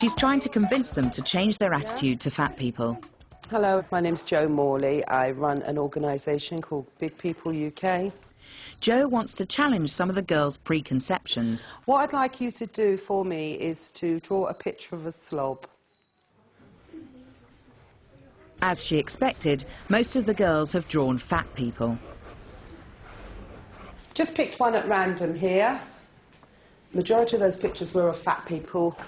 She's trying to convince them to change their attitude to fat people. Hello, my name's Jo Morley. I run an organisation called Big People UK. Jo wants to challenge some of the girls' preconceptions. What I'd like you to do for me is to draw a picture of a slob. As she expected, most of the girls have drawn fat people. Just picked one at random here. Majority of those pictures were of fat people.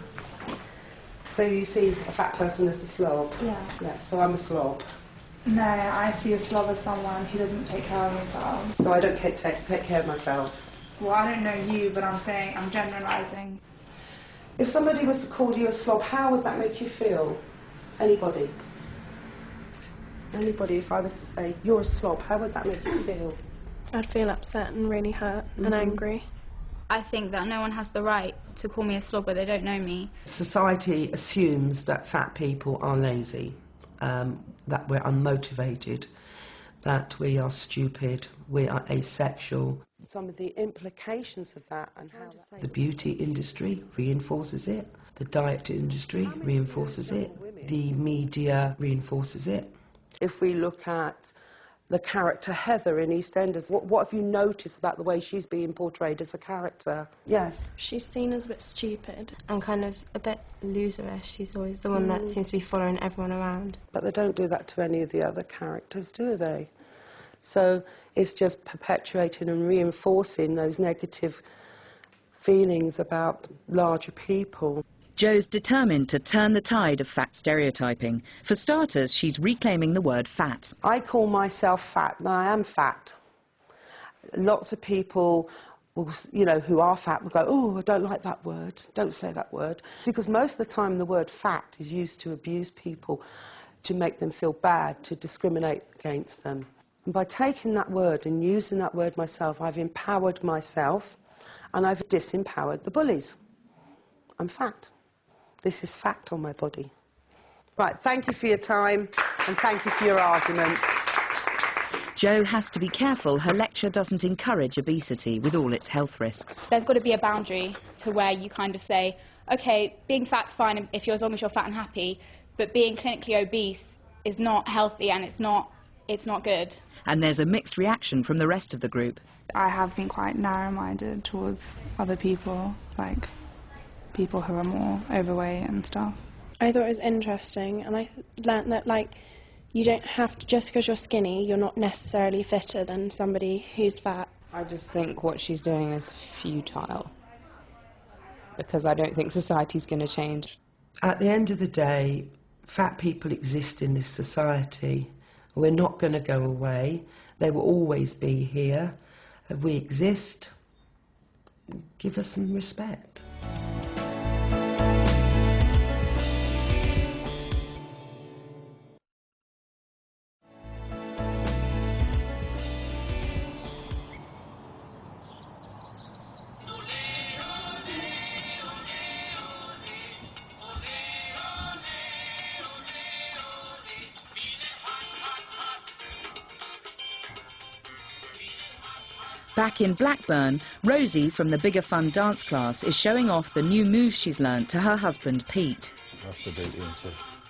So you see a fat person as a slob? Yeah, so I'm a slob. No, I see a slob as someone who doesn't take care of themselves. So I don't take care of myself? Well, I don't know you, but I'm saying, I'm generalising. If somebody was to call you a slob, how would that make you feel? Anybody? Anybody, if I was to say, you're a slob, how would that make you feel? I'd feel upset and really hurt and angry. I think that no one has the right to call me a slob where they don't know me. Society assumes that fat people are lazy, that we're unmotivated, that we are stupid, we are asexual. Some of the implications of that and how to say the beauty industry reinforces it, the diet industry reinforces it, the media reinforces it. If we look at the character Heather in EastEnders, what have you noticed about the way she's being portrayed as a character? Yes? She's seen as a bit stupid and kind of a bit loserish. She's always the one that seems to be following everyone around. But they don't do that to any of the other characters, do they? So it's just perpetuating and reinforcing those negative feelings about larger people. Jo's determined to turn the tide of fat stereotyping. For starters, she's reclaiming the word fat. I call myself fat, and I am fat. Lots of people, you know, who are fat will go, oh, I don't like that word, don't say that word. Because most of the time the word fat is used to abuse people, to make them feel bad, to discriminate against them. And by taking that word and using that word myself, I've empowered myself and I've disempowered the bullies. I'm fat. This is fact on my body. Right, thank you for your time and thank you for your arguments. Jo has to be careful her lecture doesn't encourage obesity with all its health risks. There's got to be a boundary to where you kind of say, OK, being fat's fine if you're, as long as you're fat and happy, but being clinically obese is not healthy and it's not good. And there's a mixed reaction from the rest of the group. I have been quite narrow-minded towards other people, like people who are more overweight and stuff. I thought it was interesting, and I learnt that, like, you don't have to, just because you're skinny, you're not necessarily fitter than somebody who's fat. I just think what she's doing is futile, because I don't think society's going to change. At the end of the day, fat people exist in this society. We're not going to go away. They will always be here. We exist. Give us some respect. Back in Blackburn, Rosie from the Bigger Fun dance class is showing off the new moves she's learnt to her husband, Pete. Absolutely.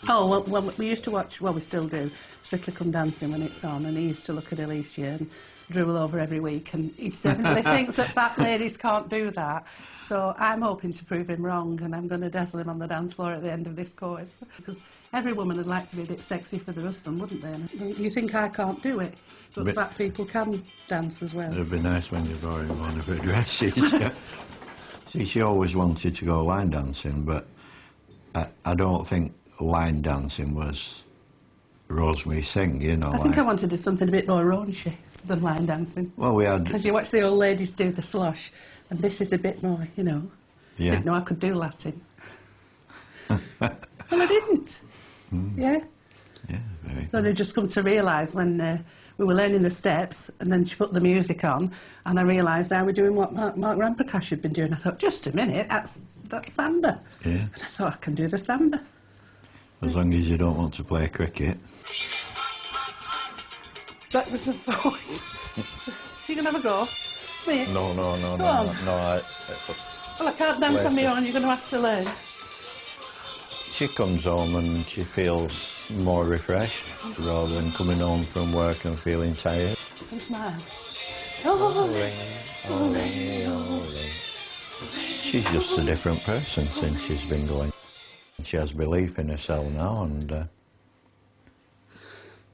Oh, well, we used to watch, well, we still do, Strictly Come Dancing when it's on, and he used to look at Alicia and drool over every week, and he certainly thinks that fat ladies can't do that. So I'm hoping to prove him wrong, and I'm going to dazzle him on the dance floor at the end of this course. Because every woman would like to be a bit sexy for their husband, wouldn't they? And you think I can't do it, but fat people can dance as well. It'd be nice when you got him on a bit of dresses. See, she always wanted to go line dancing, but I don't think line dancing was Rosemary's thing, you know. I think I wanted to do something a bit more raunchy than line dancing. Well, we had... Because you watch the old ladies do the slosh, and this is a bit more, you know. Yeah. Didn't know I could do Latin. Well, I didn't. Yeah. Yeah, very So I just come to realise when we were learning the steps, and then she put the music on, and I realised I was doing what Mark Ramprakash had been doing. I thought, just a minute, that's samba. Yeah. And I thought, I can do the samba. As long as you don't want to play cricket. Backwards and forwards. You can have a go. Me? No. Well, I can't dance on my own, you're going to have to learn. She comes home and she feels more refreshed rather than coming home from work and feeling tired. And smile. Ole, ole, ole. She's just a different person since she's been going. She has belief in herself now, and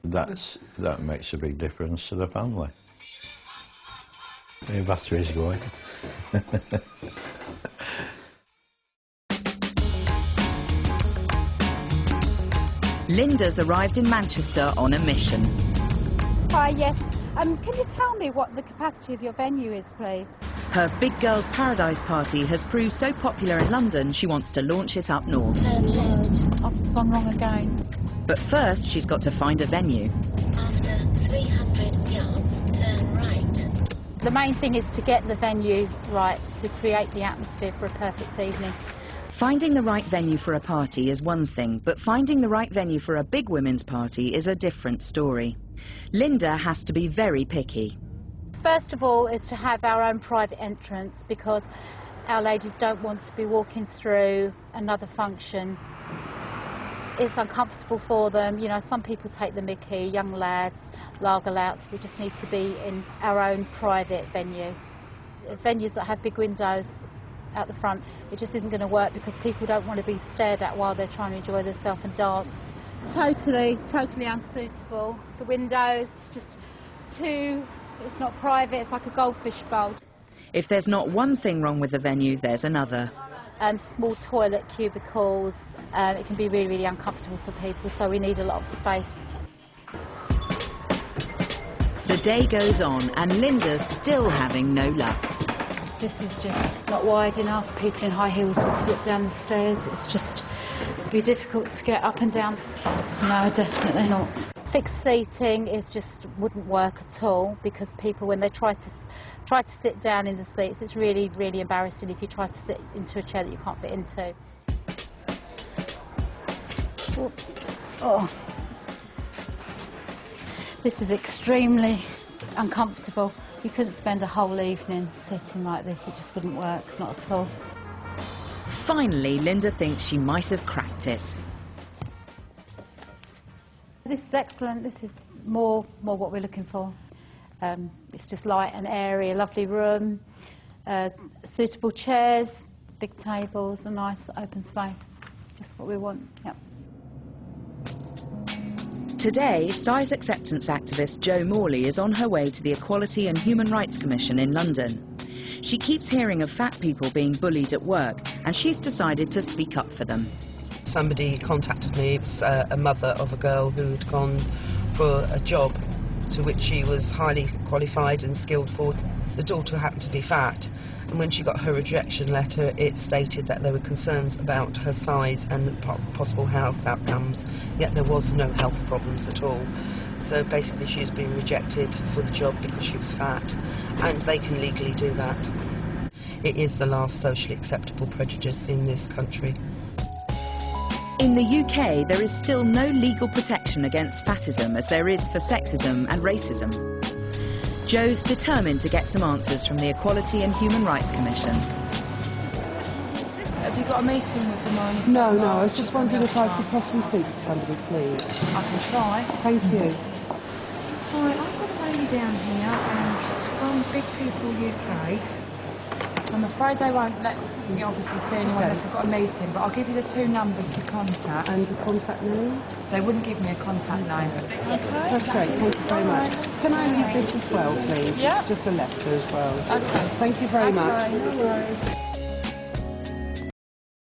that makes a big difference to the family. My battery's going. Linda's arrived in Manchester on a mission. Hi, yes. Can you tell me what the capacity of your venue is, please? Her Big Girls Paradise party has proved so popular in London, she wants to launch it up north. Turn left. I've gone wrong again. But first, she's got to find a venue. After 300 yards, turn right. The main thing is to get the venue right, to create the atmosphere for a perfect evening. Finding the right venue for a party is one thing, but finding the right venue for a big women's party is a different story. Linda has to be very picky. First of all is to have our own private entrance, because our ladies don't want to be walking through another function. It's uncomfortable for them. You know, some people take the mickey, young lads, lager louts. We just need to be in our own private venue. Venues that have big windows out the front, it just isn't going to work, because people don't want to be stared at while they're trying to enjoy themselves and dance. Totally unsuitable. The windows, just too, it's not private, it's like a goldfish bowl. If there's not one thing wrong with the venue, there's another. Small toilet cubicles, it can be really, really uncomfortable for people, so we need a lot of space. The day goes on and Linda's still having no luck. This is just not wide enough. People in high heels would slip down the stairs. It's just be difficult to get up and down. No, definitely not. Fixed seating wouldn't work at all, because people, when they try to sit down in the seats, it's really, really embarrassing if you try to sit into a chair that you can't fit into. Whoops. Oh. This is extremely uncomfortable. You couldn't spend a whole evening sitting like this, it just wouldn't work, not at all. Finally, Linda thinks she might have cracked it. This is excellent, this is more what we're looking for. It's just light and airy, a lovely room, suitable chairs, big tables, a nice open space, just what we want, yep. Today, size acceptance activist Jo Morley is on her way to the Equality and Human Rights Commission in London. She keeps hearing of fat people being bullied at work, and she's decided to speak up for them. Somebody contacted me, it was a mother of a girl who had gone for a job to which she was highly qualified and skilled for. The daughter happened to be fat, and when she got her rejection letter, it stated that there were concerns about her size and possible health outcomes, yet there was no health problems at all. So basically she was being rejected for the job because she was fat, and they can legally do that. It is the last socially acceptable prejudice in this country. In the UK, there is still no legal protection against fatism as there is for sexism and racism. Jo's determined to get some answers from the Equality and Human Rights Commission. Have you got a meeting with them on? No, I was just wondering if I could possibly speak to somebody, please. I can try. Thank you. Hi, I've got a lady down here and she's from Big People UK. I'm afraid they won't let me obviously see anyone unless I've got a meeting, but I'll give you the 2 numbers to contact. And the contact name? They wouldn't give me a contact name. Okay. That's great, thank you very much. Can I leave this as well, please? Yeah. It's just a letter as well. Okay. Thank you very much. No worries.